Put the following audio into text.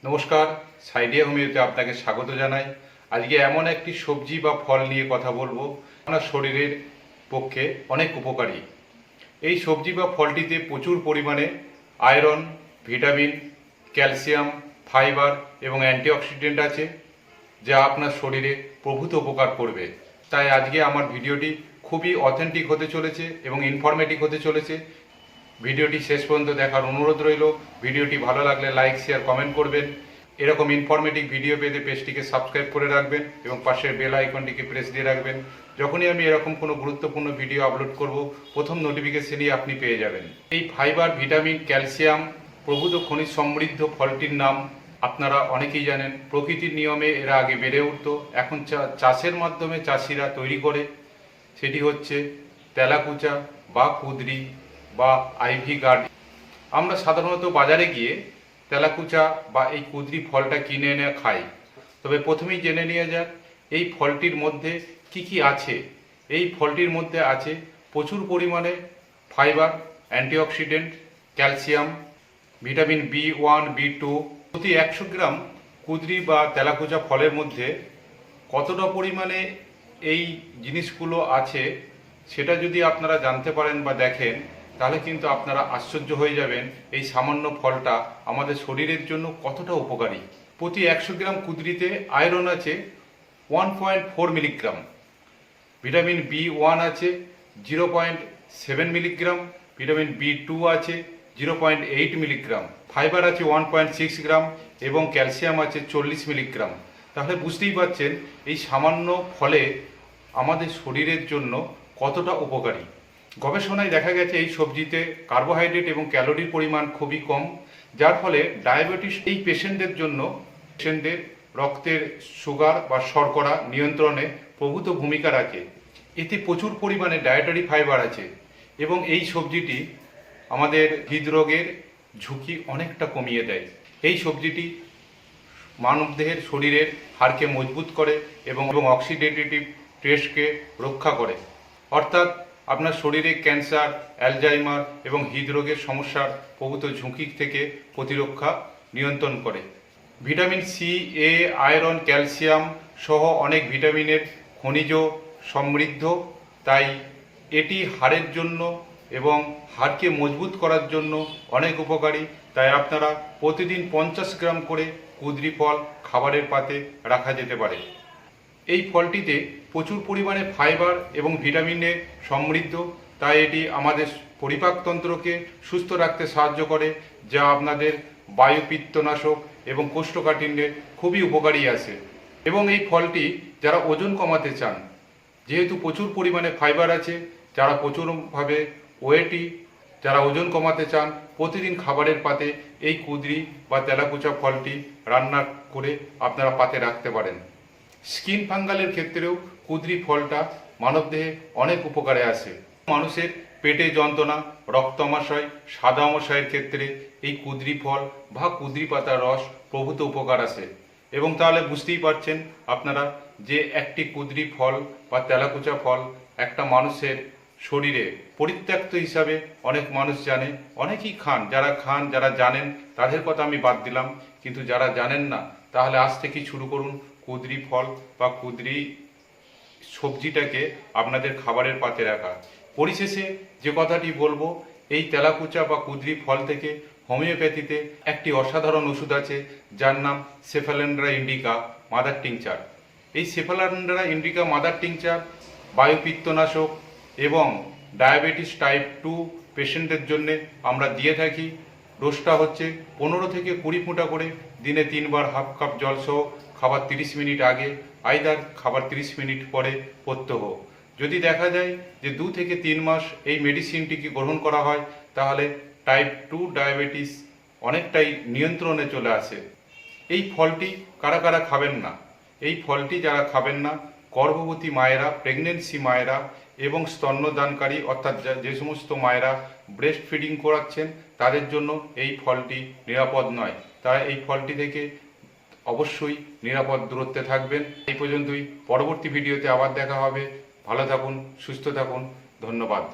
নমস্কার, সাইডিয়া হোমিওতে আপনাকে স্বাগত জানাই। আজকে এমন একটি সবজি বা ফল নিয়ে কথা বলবো আপনার শরীরের পক্ষে অনেক উপকারী। এই সবজি বা ফলটিতে প্রচুর পরিমাণে আয়রন, ভিটামিন, ক্যালসিয়াম, ফাইবার এবং অ্যান্টিঅক্সিডেন্ট আছে, যা আপনার শরীরে প্রভূত উপকার করবে। তাই আজকে আমার ভিডিওটি খুবই অথেন্টিক হতে চলেছে এবং ইনফরমেটিভ হতে চলেছে। ভিডিওটি শেষ পর্যন্ত দেখার অনুরোধ রইল। ভিডিওটি ভালো লাগলে লাইক, শেয়ার, কমেন্ট করবেন। এরকম ইনফরমেটিভ ভিডিও পেতে পেজটিকে সাবস্ক্রাইব করে রাখবেন এবং পাশের বেল আইকনটিকে প্রেস দিয়ে রাখবেন। যখনই আমি এরকম কোনো গুরুত্বপূর্ণ ভিডিও আপলোড করব, প্রথম নোটিফিকেশনই আপনি পেয়ে যাবেন। এই ফাইবার, ভিটামিন, ক্যালসিয়াম প্রভূত খনিজ সমৃদ্ধ ফলটির নাম আপনারা অনেকেই জানেন। প্রকৃতির নিয়মে এরা আগে বেড়ে উঠত, এখন চাষের মাধ্যমে চাষিরা তৈরি করে। সেটি হচ্ছে তেলাকুচা বা কুঁদরি বা আইভি গার্ড। আমরা সাধারণত বাজারে গিয়ে তেলাকুচা বা এই কুঁদরি ফলটা কিনে এনে খাই। তবে প্রথমেই জেনে নেওয়া যাক এই ফলটির মধ্যে কি কি আছে। এই ফলটির মধ্যে আছে প্রচুর পরিমাণে fibre, antioxidant, calcium, vitamin B1, B2। প্রতি 100 গ্রাম কুঁদরি বা তেলাকুচা ফলের মধ্যে কতটা পরিমাণে এই জিনিসগুলো আছে সেটা যদি আপনারা জানতে পারেন বা দেখেন, তাহলে কিন্তু আপনারা আশ্চর্য হয়ে যাবেন এই সামান্য ফলটা আমাদের শরীরের জন্য কতটা উপকারী। প্রতি 100 গ্রাম কুঁদরিতে আয়রন আছে 1.4 মিলিগ্রাম, ভিটামিন B1 আছে 0.7 মিলিগ্রাম, ভিটামিন B2 আছে 0.8 মিলিগ্রাম, ফাইবার আছে 1.6 গ্রাম এবং ক্যালসিয়াম আছে 40 মিলিগ্রাম। তাহলে বুঝতেই পারছেন এই সামান্য ফলে আমাদের শরীরের জন্য কতটা উপকারী। গবেষণায় দেখা গেছে এই সবজিতে কার্বোহাইড্রেট এবং ক্যালোরির পরিমাণ খুবই কম, যার ফলে ডায়াবেটিস এই পেশেন্টদের জন্য রক্তের সুগার বা শর্করা নিয়ন্ত্রণে প্রভূত ভূমিকা রাখে। এতে প্রচুর পরিমাণে ডায়েটারি ফাইবার আছে এবং এই সবজিটি আমাদের হৃদরোগের ঝুঁকি অনেকটা কমিয়ে দেয়। এই সবজিটি মানবদেহের শরীরের হাড়কে মজবুত করে এবং অক্সিডেটিভ স্ট্রেসকে রক্ষা করে, অর্থাৎ আপনার শরীরে ক্যান্সার, অ্যালজাইমার এবং হৃদরোগের সমস্যার প্রভূত ঝুঁকি থেকে প্রতিরক্ষা নিয়ন্ত্রণ করে। ভিটামিন সি, এ, আয়রন, ক্যালসিয়াম সহ অনেক ভিটামিনের খনিজ সমৃদ্ধ, তাই এটি হাড়ের জন্য এবং হাড়কে মজবুত করার জন্য অনেক উপকারী। তাই আপনারা প্রতিদিন 50 গ্রাম করে কুঁদরি ফল খাবারের পাতে রাখা যেতে পারে। এই ফলটিতে প্রচুর পরিমাণে ফাইবার এবং ভিটামিনে সমৃদ্ধ, তাই এটি আমাদের পরিপাকতন্ত্রকে সুস্থ রাখতে সাহায্য করে, যা আপনাদের বায়ুপিত্তনাশক এবং কোষ্ঠকাঠিন্যে খুবই উপকারী আছে। এবং এই ফলটি যারা ওজন কমাতে চান, যেহেতু প্রচুর পরিমাণে ফাইবার আছে, যারা প্রচুরভাবে ওয়েটি, যারা ওজন কমাতে চান, প্রতিদিন খাবারের পাতে এই কুঁদরি বা তেলাকুচা ফলটি রান্না করে আপনারা পাতে রাখতে পারেন। স্কিন ফাঙ্গালের ক্ষেত্রেও কুঁদরি ফলটা মানবদেহে অনেক উপকারে আসে। মানুষের পেটে যন্ত্রণা, রক্ত আমাশয়, সাদা আমাশয়ের ক্ষেত্রে এই কুঁদরি ফল বা কুঁদরি পাতার রস প্রভূত উপকার আসে। এবং তাহলে বুঝতেই পারছেন আপনারা যে একটি কুঁদরি ফল বা তেলাকুচা ফল একটা মানুষের শরীরে পরিত্যক্ত হিসাবে অনেক মানুষ জানে, অনেকেই খান। যারা জানেন তাদের কথা আমি বাদ দিলাম, কিন্তু যারা জানেন না, তাহলে আজ থেকেই শুরু করুন কুঁদরি ফল বা কুঁদরি সবজিটাকে আপনাদের খাবারের পাতে রাখা। পরিশেষে যে কথাটি বলবো, এই তেলাকুচা বা কুঁদরি ফল থেকে হোমিওপ্যাথিতে একটি অসাধারণ ওষুধ আছে, যার নাম সেফালেন্ড্রা ইন্ডিকা মাদার টিংচার। এই সেফালেন্ড্রা ইন্ডিকা মাদার টিংচার বায়ুপিত্তনাশক এবং ডায়াবেটিস টাইপ 2 পেশেন্টদের জন্য আমরা দিয়ে থাকি। ডোজটা হচ্ছে 15 থেকে 20 ফোঁটা করে দিনে 3 বার হাফ কাপ জল সহ খাবার 30 মিনিট আগে, আইদার খাবার 30 মিনিট পরে প্রত্যহ। যদি দেখা যায় যে 2 থেকে 3 মাস এই মেডিসিনটিকে গ্রহণ করা হয়, তাহলে টাইপ 2 ডায়াবেটিস অনেকটাই নিয়ন্ত্রণে চলে আসে। এই ফলটি কারা কারা খাবেন না? এই ফলটি যারা খাবেন না, গর্ভবতী মায়েরা, প্রেগনেন্সি মায়েরা এবং স্তন্যদানকারী, অর্থাৎ যে সমস্ত মায়েরা ব্রেস্ট ফিডিং করাচ্ছেন, তাদের জন্য এই ফলটি নিরাপদ নয়। তারা এই ফলটি থেকে অবশ্যই নিরাপদ দূরত্বে থাকবেন। এই পর্যন্তই। পরবর্তী ভিডিওতে আবার দেখা হবে। ভালো থাকুন, সুস্থ থাকুন। ধন্যবাদ।